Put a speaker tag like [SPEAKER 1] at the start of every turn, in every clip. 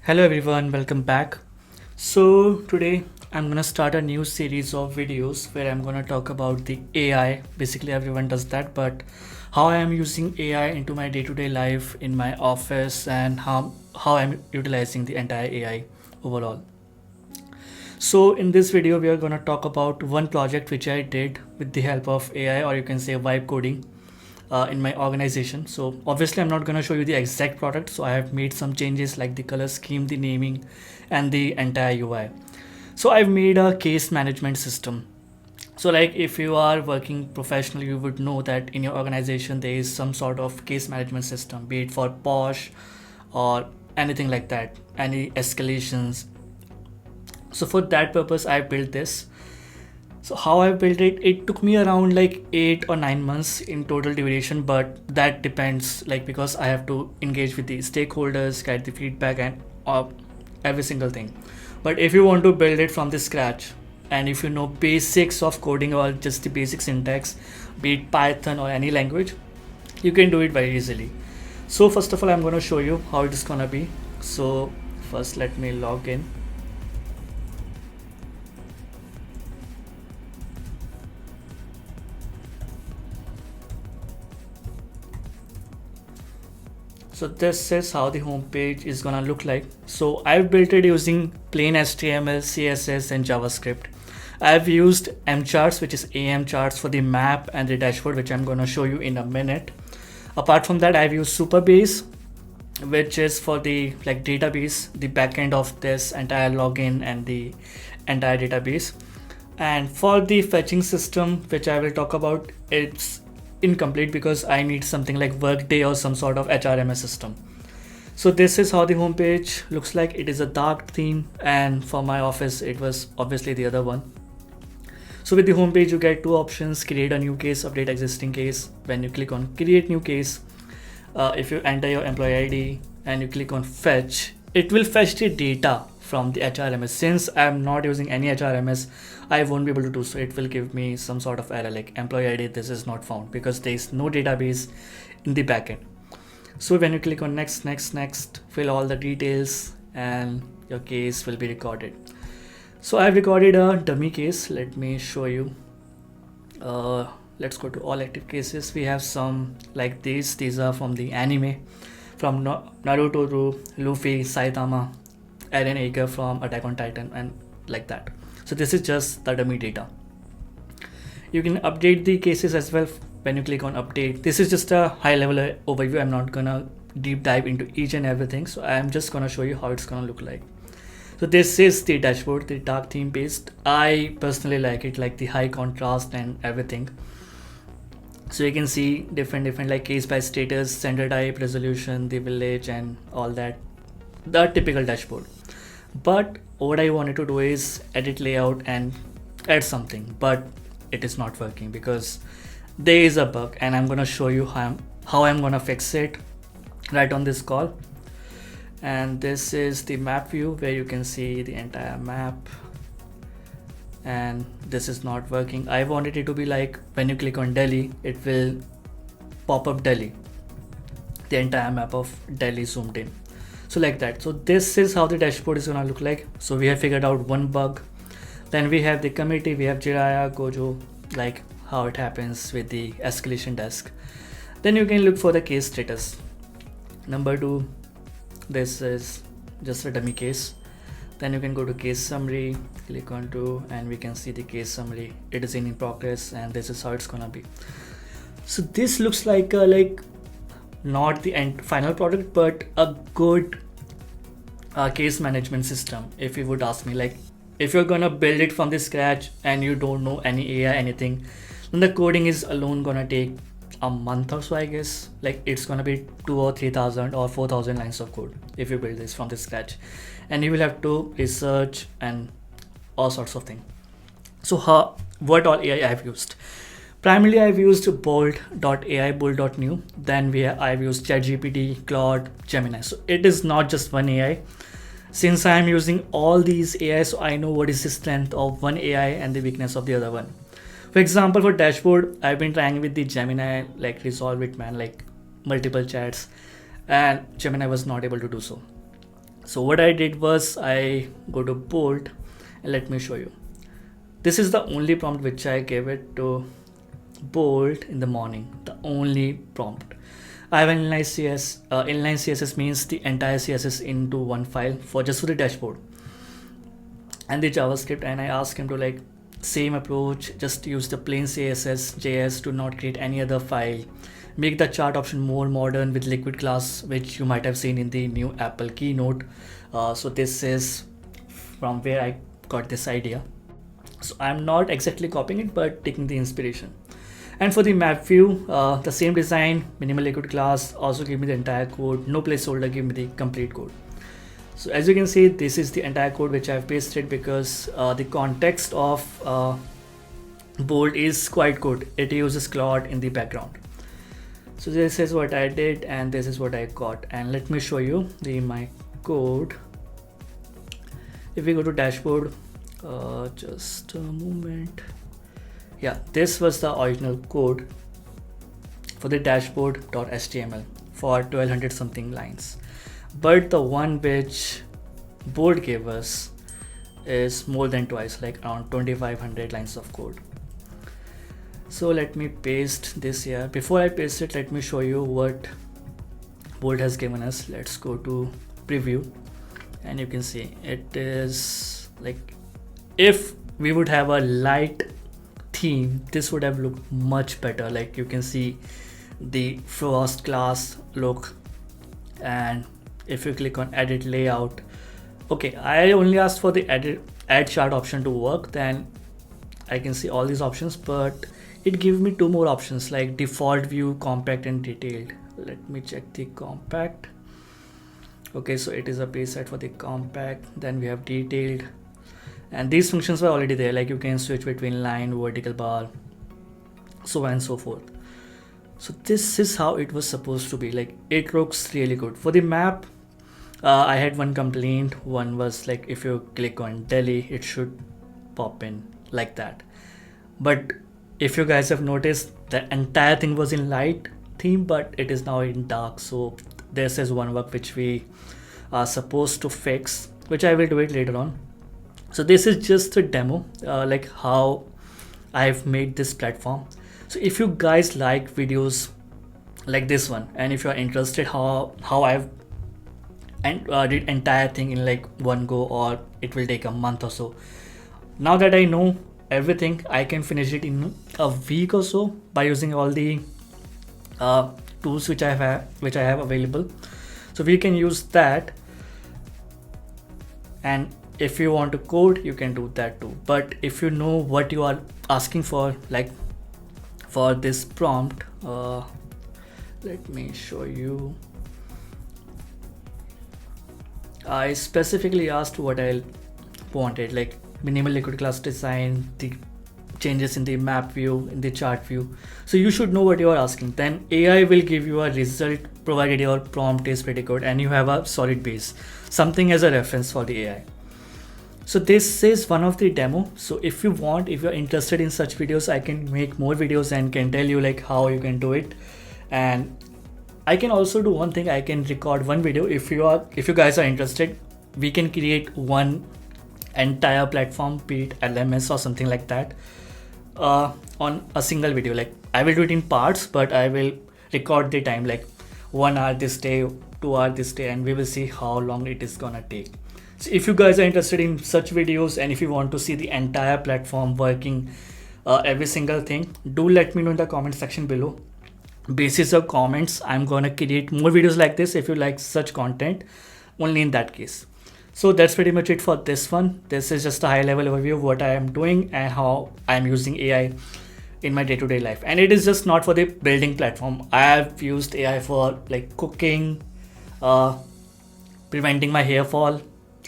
[SPEAKER 1] Hello everyone, welcome back. So today I'm gonna start a new series of videos where I'm gonna talk about the AI. Basically everyone does that, but how I am using AI into my day-to-day life in my office and how I'm utilizing the entire AI overall. So in this video we are gonna talk about one project which I did with the help of AI, or you can say vibe coding, in my organization. So obviously I'm not going to show you the exact product, so I have made some changes like the color scheme, the naming, and the entire UI. So I've made a case management system. So like if you are working professionally, you would know that in your organization there is some sort of case management system, be it for posh or anything like that, any escalations. So for that purpose I built this. So how I built it, it took me around like 8 or 9 months in total duration, but that depends, like, because I have to engage with the stakeholders, get the feedback, and every single thing. But if you want to build it from the scratch, and if you know basics of coding or just the basic syntax, be it Python or any language, you can do it very easily. So first of all, I'm going to show you how it is going to be. So first let me log in. So this is how the homepage is gonna look like. So I've built it using plain HTML, CSS, and JavaScript. I've used mCharts, which is amCharts, for the map and the dashboard, which I'm gonna show you in a minute. Apart from that, I've used Supabase, which is for the database, the backend of this entire login and the entire database. And for the fetching system, which I will talk about, it's incomplete because I need something like Workday or some sort of HRMS system. So this is how the homepage looks like. It is a dark theme, and for my office it was obviously the other one. So with the homepage you get two options: create a new case, update existing case. When you click on create new case, if you enter your employee ID and you click on fetch, it will fetch the data from the HRMS. Since I'm not using any HRMS, I won't be able to do so. It will give me some sort of error like employee ID, this is not found, because there is no database in the backend. So when you click on next, fill all the details and your case will be recorded. So I've recorded a dummy case. Let me show you. Let's go to all active cases. We have some like these. These are from the anime, from Naruto to Luffy, Saitama, Eren Yeager from Attack on Titan, and like that. So this is just the dummy data. You can update the cases as well when you click on update. This is just a high level overview. I'm not gonna deep dive into each and everything. So I'm just gonna show you how it's gonna look like. So this is the dashboard, the dark theme based. I personally like it, like the high contrast and everything. So you can see different like case by status, sender type, resolution, the village, and all that. The typical dashboard. But what I wanted to do is edit layout and add something, but it is not working because there is a bug, and I'm gonna show you how I'm gonna fix it right on this call. And this is the map view where you can see the entire map, and this is not working. I wanted it to be like when you click on Delhi, it will pop up Delhi, the entire map of Delhi zoomed in. So like that. So this is how the dashboard is gonna look like. So we have figured out one bug. Then we have the committee, we have Jiraya, Gojo, like how it happens with the escalation desk. Then you can look for the case status. Number 2, this is just a dummy case. Then you can go to case summary, click on 2, and we can see the case summary. It is in progress, and this is how it's gonna be. So this looks like not the end final product, but a good case management system, if you would ask me. Like if you're gonna build it from the scratch and you don't know any AI, anything, then the coding is alone gonna take a month or so, I guess. Like it's gonna be 2 or 3,000 or 4,000 lines of code if you build this from the scratch, and you will have to research and all sorts of things. So what all AI I've used? Primarily I've used bold.ai, bold.new. Then I've used ChatGPT, Claude, Gemini. So it is not just one AI. Since I am using all these AI, so I know what is the strength of one AI and the weakness of the other one. For example, for dashboard, I've been trying with the Gemini, like resolve it, man, like multiple chats, and Gemini was not able to do so. So what I did was I go to Bolt and let me show you. This is the only prompt which I gave it to Bolt in the morning, the only prompt. I have an inline CSS. Inline CSS means the entire CSS into one file for just for the dashboard and the JavaScript, and I asked him to like same approach, just use the plain CSS JS, to not create any other file. Make the chart option more modern with liquid class, which you might have seen in the new Apple keynote. So this is from where I got this idea. So I'm not exactly copying it, but taking the inspiration. And for the map view, the same design, minimal liquid class, also give me the entire code, no placeholder, give me the complete code. So as you can see, this is the entire code which I've pasted, because the context of Bolt is quite good. It uses Claude in the background. So this is what I did and this is what I got. And let me show you my code. If we go to dashboard, just a moment. Yeah, this was the original code for the dashboard.html for 1200 something lines. But the one which Bolt gave us is more than twice, like around 2500 lines of code. So let me paste this here. Before I paste it, let me show you what Bolt has given us. Let's go to preview and you can see it is like, if we would have a light theme, this would have looked much better. Like you can see the frost class look, and if you click on edit layout, okay, I only asked for the add chart option to work, then I can see all these options, but it gives me two more options like default view, compact and detailed. Let me check the compact. Okay, so it is a preset for the compact. Then we have detailed, and these functions were already there, like you can switch between line, vertical bar, so on and so forth. So this is how it was supposed to be. Like it looks really good. For the map, I had one complaint. One was like, if you click on Delhi, it should pop in like that. But if you guys have noticed, the entire thing was in light theme, but it is now in dark. So this is one bug which we are supposed to fix, which I will do it later on. So this is just a demo, like how I've made this platform. So if you guys like videos like this one, and if you are interested how I've did entire thing in like one go, or it will take a month or so. Now that I know everything, I can finish it in a week or so by using all the tools which I have available. So we can use that, and if you want to code, you can do that too. But if you know what you are asking for, like for this prompt, let me show you. I specifically asked what I wanted, like minimal liquid class design, the changes in the map view, in the chart view. So you should know what you are asking. Then AI will give you a result provided your prompt is pretty good and you have a solid base, something as a reference for the AI. So this is one of the demo. So if you want, if you're interested in such videos, I can make more videos and can tell you like how you can do it. And I can also do one thing, I can record one video. If you guys are interested, we can create one entire platform, be it LMS or something like that, on a single video. Like I will do it in parts, but I will record the time, like 1 hour this day, 2 hours this day, and we will see how long it is gonna take. So if you guys are interested in such videos, and if you want to see the entire platform working, every single thing, do let me know in the comment section below. Basis of comments, I'm gonna create more videos like this if you like such content, only in that case. So that's pretty much it for this one. This is just a high level overview of what I am doing and how I'm using AI in my day-to-day life. And it is just not for the building platform. I have used AI for like cooking, preventing my hair fall,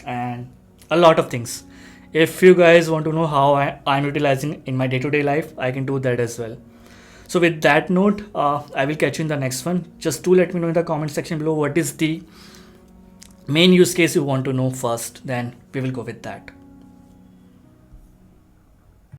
[SPEAKER 1] and a lot of things. If you guys want to know how I'm utilizing in my day-to-day life, I can do that as well. So with that note, I will catch you in the next one. Just do let me know in the comment section below what is the main use case you want to know first, then we will go with that.